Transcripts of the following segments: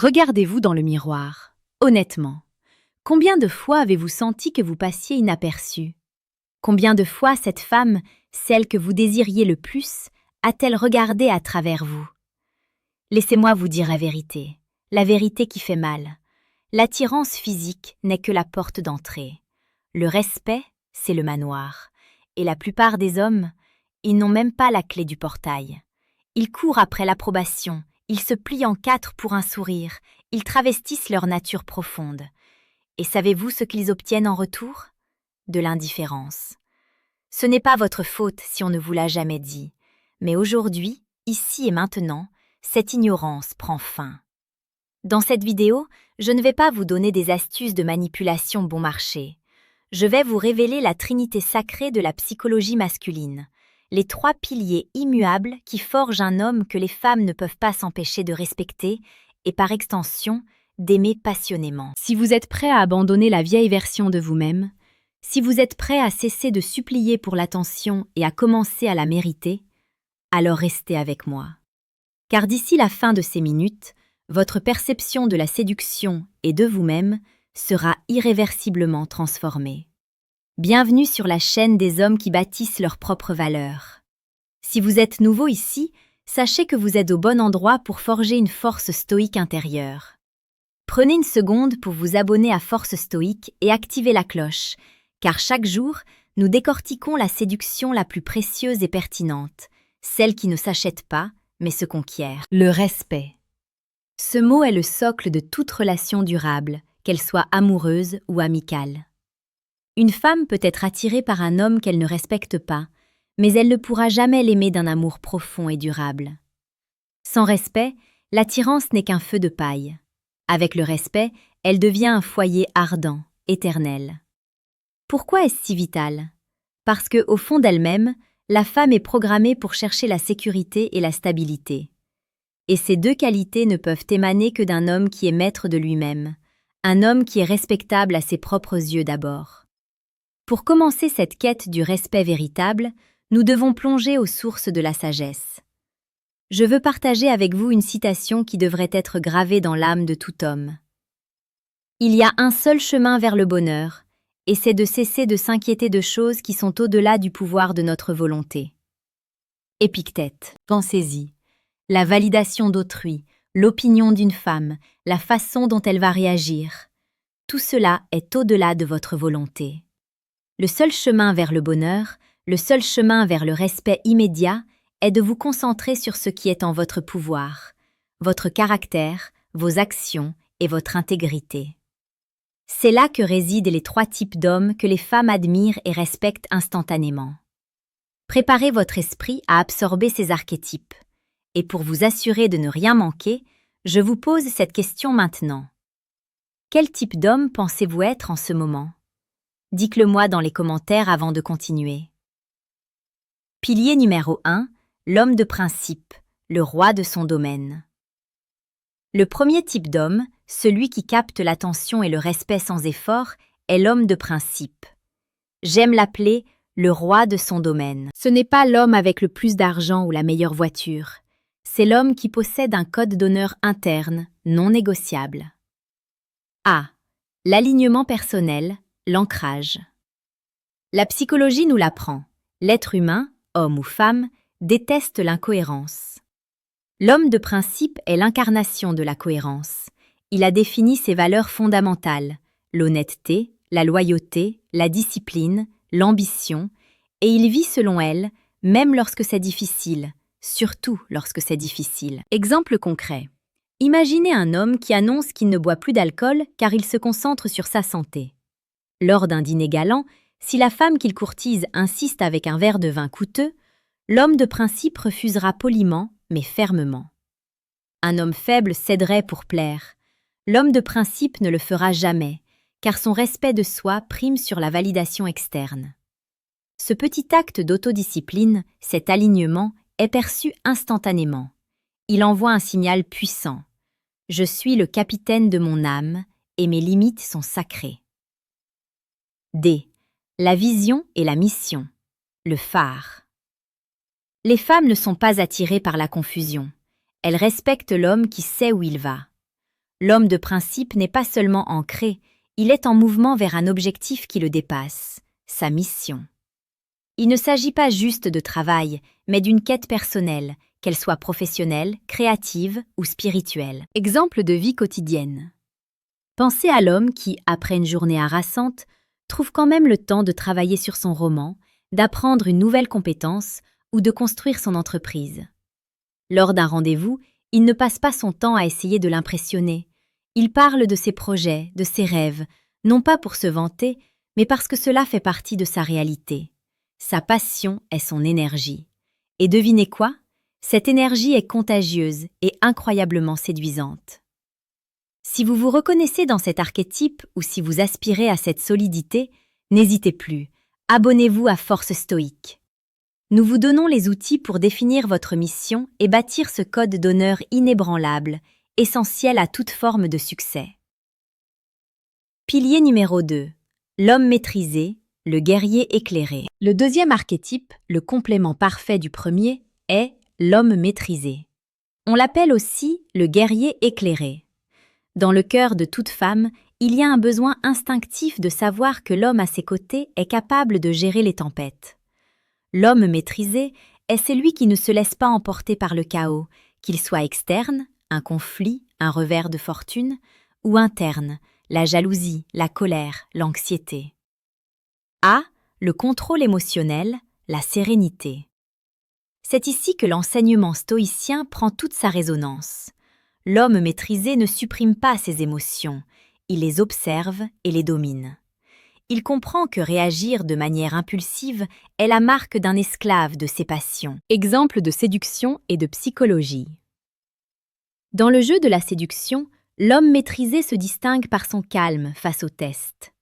Regardez-vous dans le miroir. Honnêtement, combien de fois avez-vous senti que vous passiez inaperçu? Combien de fois cette femme, celle que vous désiriez le plus, a-t-elle regardé à travers vous? Laissez-moi vous dire la vérité qui fait mal. L'attirance physique n'est que la porte d'entrée. Le respect, c'est le manoir. Et la plupart des hommes, ils n'ont même pas la clé du portail. Ils courent après l'approbation, ils se plient en quatre pour un sourire, ils travestissent leur nature profonde. Et savez-vous ce qu'ils obtiennent en retour? De l'indifférence. Ce n'est pas votre faute si on ne vous l'a jamais dit, mais aujourd'hui, ici et maintenant, cette ignorance prend fin. Dans cette vidéo, je ne vais pas vous donner des astuces de manipulation bon marché. Je vais vous révéler la trinité sacrée de la psychologie masculine, les 3 piliers immuables qui forgent un homme que les femmes ne peuvent pas s'empêcher de respecter et par extension, d'aimer passionnément. Si vous êtes prêt à abandonner la vieille version de vous-même, si vous êtes prêt à cesser de supplier pour l'attention et à commencer à la mériter, alors restez avec moi. Car d'ici la fin de ces minutes, votre perception de la séduction et de vous-même sera irréversiblement transformée. Bienvenue sur la chaîne des hommes qui bâtissent leur propre valeur. Si vous êtes nouveau ici, sachez que vous êtes au bon endroit pour forger une force stoïque intérieure. Prenez une seconde pour vous abonner à Force Stoïque et activer la cloche, car chaque jour, nous décortiquons la séduction la plus précieuse et pertinente, celle qui ne s'achète pas, mais se conquiert. Le respect. Ce mot est le socle de toute relation durable, qu'elle soit amoureuse ou amicale. Une femme peut être attirée par un homme qu'elle ne respecte pas, mais elle ne pourra jamais l'aimer d'un amour profond et durable. Sans respect, l'attirance n'est qu'un feu de paille. Avec le respect, elle devient un foyer ardent, éternel. Pourquoi est-ce si vital? Parce que, au fond d'elle-même, la femme est programmée pour chercher la sécurité et la stabilité. Et ces 2 qualités ne peuvent émaner que d'un homme qui est maître de lui-même, un homme qui est respectable à ses propres yeux d'abord. Pour commencer cette quête du respect véritable, nous devons plonger aux sources de la sagesse. Je veux partager avec vous une citation qui devrait être gravée dans l'âme de tout homme. Il y a un seul chemin vers le bonheur, et c'est de cesser de s'inquiéter de choses qui sont au-delà du pouvoir de notre volonté. Épictète, pensez-y. La validation d'autrui, l'opinion d'une femme, la façon dont elle va réagir. Tout cela est au-delà de votre volonté. Le seul chemin vers le bonheur, le seul chemin vers le respect immédiat est de vous concentrer sur ce qui est en votre pouvoir, votre caractère, vos actions et votre intégrité. C'est là que résident les 3 types d'hommes que les femmes admirent et respectent instantanément. Préparez votre esprit à absorber ces archétypes. Et pour vous assurer de ne rien manquer, je vous pose cette question maintenant. Quel type d'homme pensez-vous être en ce moment? Dites-le-moi dans les commentaires avant de continuer. Pilier numéro 1, l'homme de principe, le roi de son domaine. Le premier type d'homme, celui qui capte l'attention et le respect sans effort, est l'homme de principe. J'aime l'appeler le roi de son domaine. Ce n'est pas l'homme avec le plus d'argent ou la meilleure voiture. C'est l'homme qui possède un code d'honneur interne, non négociable. A. L'alignement personnel, l'ancrage. La psychologie nous l'apprend. L'être humain, homme ou femme, déteste l'incohérence. L'homme de principe est l'incarnation de la cohérence. Il a défini ses valeurs fondamentales, l'honnêteté, la loyauté, la discipline, l'ambition, et il vit selon elles, même lorsque c'est difficile, surtout lorsque c'est difficile. Exemple concret. Imaginez un homme qui annonce qu'il ne boit plus d'alcool car il se concentre sur sa santé. Lors d'un dîner galant, si la femme qu'il courtise insiste avec un verre de vin coûteux, l'homme de principe refusera poliment mais fermement. Un homme faible céderait pour plaire. L'homme de principe ne le fera jamais, car son respect de soi prime sur la validation externe. Ce petit acte d'autodiscipline, cet alignement, est perçu instantanément. Il envoie un signal puissant. Je suis le capitaine de mon âme et mes limites sont sacrées. D. La vision et la mission. Le phare. Les femmes ne sont pas attirées par la confusion. Elles respectent l'homme qui sait où il va. L'homme de principe n'est pas seulement ancré, il est en mouvement vers un objectif qui le dépasse, sa mission. Il ne s'agit pas juste de travail, mais d'une quête personnelle, qu'elle soit professionnelle, créative ou spirituelle. Exemple de vie quotidienne. Pensez à l'homme qui, après une journée harassante, trouve quand même le temps de travailler sur son roman, d'apprendre une nouvelle compétence ou de construire son entreprise. Lors d'un rendez-vous, il ne passe pas son temps à essayer de l'impressionner. Il parle de ses projets, de ses rêves, non pas pour se vanter, mais parce que cela fait partie de sa réalité. Sa passion est son énergie. Et devinez quoi? Cette énergie est contagieuse et incroyablement séduisante. Si vous vous reconnaissez dans cet archétype ou si vous aspirez à cette solidité, n'hésitez plus, abonnez-vous à Force Stoïque. Nous vous donnons les outils pour définir votre mission et bâtir ce code d'honneur inébranlable, essentiel à toute forme de succès. Pilier numéro 2. L'homme maîtrisé, le guerrier éclairé. Le deuxième archétype, le complément parfait du premier, est l'homme maîtrisé. On l'appelle aussi le guerrier éclairé. Dans le cœur de toute femme, il y a un besoin instinctif de savoir que l'homme à ses côtés est capable de gérer les tempêtes. L'homme maîtrisé est celui qui ne se laisse pas emporter par le chaos, qu'il soit externe, un conflit, un revers de fortune, ou interne, la jalousie, la colère, l'anxiété. A. Le contrôle émotionnel, la sérénité. C'est ici que l'enseignement stoïcien prend toute sa résonance. L'homme maîtrisé ne supprime pas ses émotions, il les observe et les domine. Il comprend que réagir de manière impulsive est la marque d'un esclave de ses passions. Exemple de séduction et de psychologie. Dans le jeu de la séduction, l'homme maîtrisé se distingue par son calme face au test.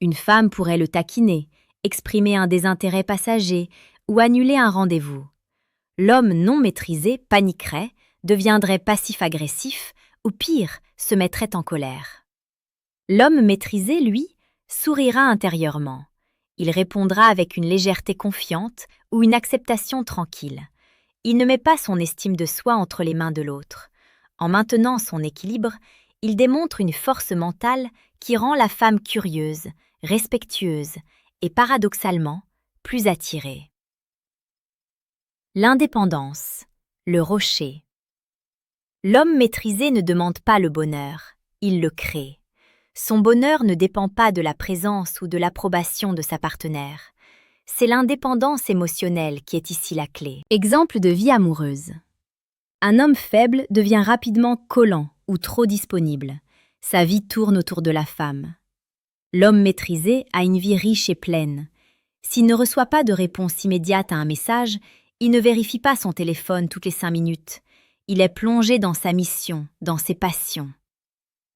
Une femme pourrait le taquiner, exprimer un désintérêt passager ou annuler un rendez-vous. L'homme non maîtrisé paniquerait, deviendrait passif-agressif ou pire, se mettrait en colère. L'homme maîtrisé, lui, sourira intérieurement. Il répondra avec une légèreté confiante ou une acceptation tranquille. Il ne met pas son estime de soi entre les mains de l'autre. En maintenant son équilibre, il démontre une force mentale qui rend la femme curieuse, respectueuse et paradoxalement plus attirée. L'indépendance, le rocher. L'homme maîtrisé ne demande pas le bonheur, il le crée. Son bonheur ne dépend pas de la présence ou de l'approbation de sa partenaire. C'est l'indépendance émotionnelle qui est ici la clé. Exemple de vie amoureuse. Un homme faible devient rapidement collant ou trop disponible. Sa vie tourne autour de la femme. L'homme maîtrisé a une vie riche et pleine. S'il ne reçoit pas de réponse immédiate à un message, il ne vérifie pas son téléphone toutes les 5 minutes. Il est plongé dans sa mission, dans ses passions.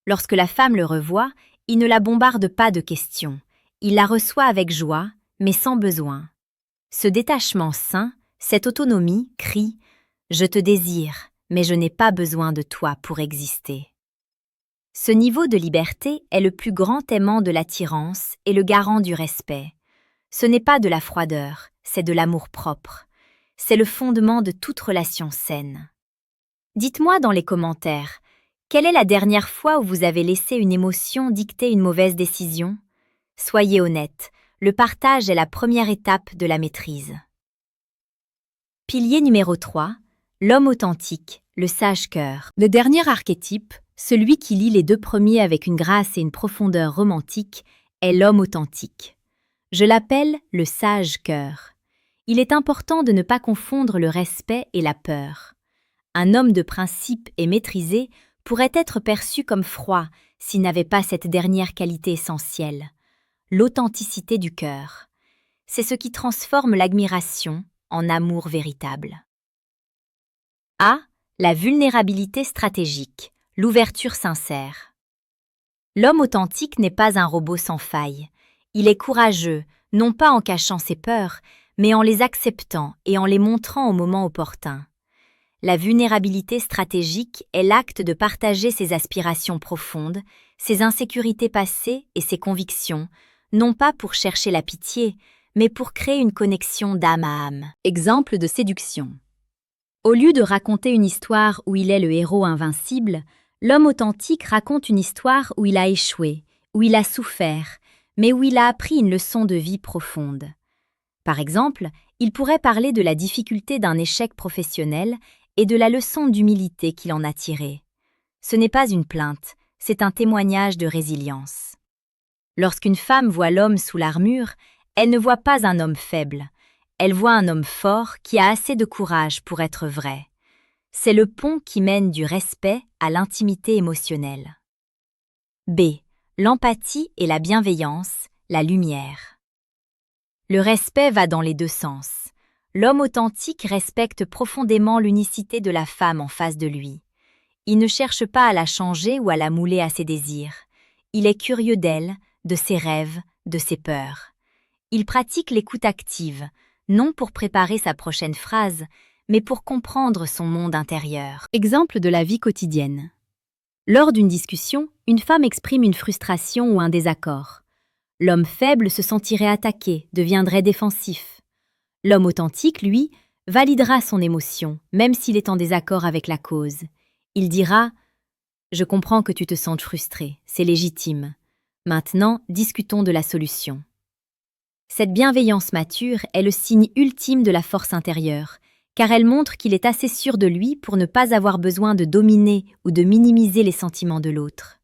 Lorsque la femme le revoit, il ne la bombarde pas de questions. Il la reçoit avec joie, mais sans besoin. Ce détachement sain, cette autonomie, crie « Je te désire, mais je n'ai pas besoin de toi pour exister ». Ce niveau de liberté est le plus grand aimant de l'attirance et le garant du respect. Ce n'est pas de la froideur, c'est de l'amour-propre. C'est le fondement de toute relation saine. Dites-moi dans les commentaires, quelle est la dernière fois où vous avez laissé une émotion dicter une mauvaise décision? Soyez honnête, le partage est la première étape de la maîtrise. Pilier numéro 3, l'homme authentique, le sage-cœur. Le dernier archétype, celui qui lie les deux premiers avec une grâce et une profondeur romantique, est l'homme authentique. Je l'appelle le sage-cœur. Il est important de ne pas confondre le respect et la peur. Un homme de principe et maîtrisé pourrait être perçu comme froid s'il n'avait pas cette dernière qualité essentielle, l'authenticité du cœur. C'est ce qui transforme l'admiration en amour véritable. A. La vulnérabilité stratégique, l'ouverture sincère. L'homme authentique n'est pas un robot sans faille. Il est courageux, non pas en cachant ses peurs, mais en les acceptant et en les montrant au moment opportun. La vulnérabilité stratégique est l'acte de partager ses aspirations profondes, ses insécurités passées et ses convictions, non pas pour chercher la pitié, mais pour créer une connexion d'âme à âme. Exemple de séduction. Au lieu de raconter une histoire où il est le héros invincible, L'homme authentique raconte une histoire où il a échoué, où il a souffert, mais où il a appris une leçon de vie profonde. Par exemple, il pourrait parler de la difficulté d'un échec professionnel et de la leçon d'humilité qu'il en a tirée. Ce n'est pas une plainte, c'est un témoignage de résilience. Lorsqu'une femme voit l'homme sous l'armure, elle ne voit pas un homme faible, elle voit un homme fort qui a assez de courage pour être vrai. C'est le pont qui mène du respect à l'intimité émotionnelle. B. L'empathie et la bienveillance, la lumière. Le respect va dans les deux sens. L'homme authentique respecte profondément l'unicité de la femme en face de lui. Il ne cherche pas à la changer ou à la mouler à ses désirs. Il est curieux d'elle, de ses rêves, de ses peurs. Il pratique l'écoute active, non pour préparer sa prochaine phrase, mais pour comprendre son monde intérieur. Exemple de la vie quotidienne. Lors d'une discussion, une femme exprime une frustration ou un désaccord. L'homme faible se sentirait attaqué, deviendrait défensif. L'homme authentique, lui, validera son émotion, même s'il est en désaccord avec la cause. Il dira « Je comprends que tu te sentes frustré, c'est légitime. Maintenant, discutons de la solution. » Cette bienveillance mature est le signe ultime de la force intérieure, car elle montre qu'il est assez sûr de lui pour ne pas avoir besoin de dominer ou de minimiser les sentiments de l'autre.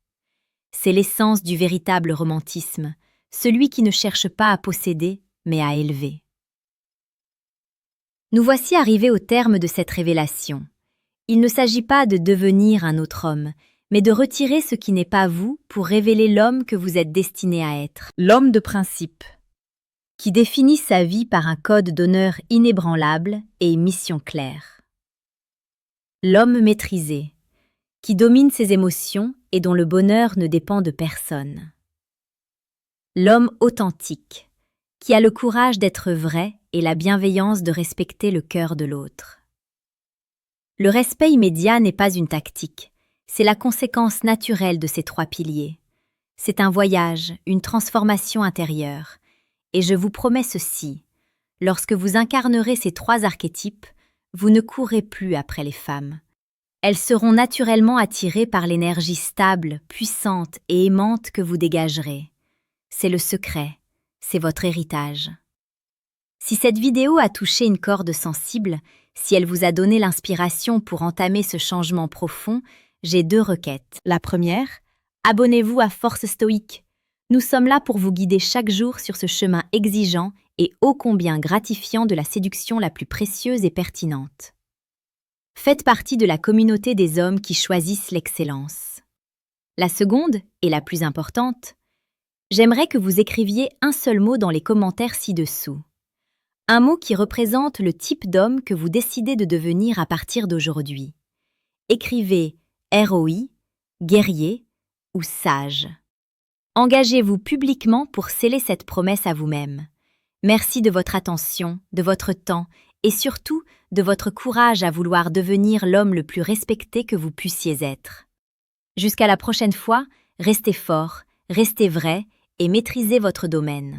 C'est l'essence du véritable romantisme, celui qui ne cherche pas à posséder, mais à élever. Nous voici arrivés au terme de cette révélation. Il ne s'agit pas de devenir un autre homme, mais de retirer ce qui n'est pas vous pour révéler l'homme que vous êtes destiné à être. L'homme de principe, qui définit sa vie par un code d'honneur inébranlable et mission claire. L'homme maîtrisé, qui domine ses émotions et dont le bonheur ne dépend de personne. L'homme authentique, qui a le courage d'être vrai et la bienveillance de respecter le cœur de l'autre. Le respect immédiat n'est pas une tactique, c'est la conséquence naturelle de ces trois piliers. C'est un voyage, une transformation intérieure. Et je vous promets ceci, lorsque vous incarnerez ces trois archétypes, vous ne courrez plus après les femmes. Elles seront naturellement attirées par l'énergie stable, puissante et aimante que vous dégagerez. C'est le secret, c'est votre héritage. Si cette vidéo a touché une corde sensible, si elle vous a donné l'inspiration pour entamer ce changement profond, j'ai 2 requêtes. La première, abonnez-vous à Force Stoïque. Nous sommes là pour vous guider chaque jour sur ce chemin exigeant et ô combien gratifiant de la séduction la plus précieuse et pertinente. Faites partie de la communauté des hommes qui choisissent l'excellence. La seconde, et la plus importante, j'aimerais que vous écriviez un seul mot dans les commentaires ci-dessous. Un mot qui représente le type d'homme que vous décidez de devenir à partir d'aujourd'hui. Écrivez ROI, guerrier ou sage. Engagez-vous publiquement pour sceller cette promesse à vous-même. Merci de votre attention, de votre temps et surtout de votre courage à vouloir devenir l'homme le plus respecté que vous puissiez être. Jusqu'à la prochaine fois, restez fort, restez vrai et maîtrisez votre domaine.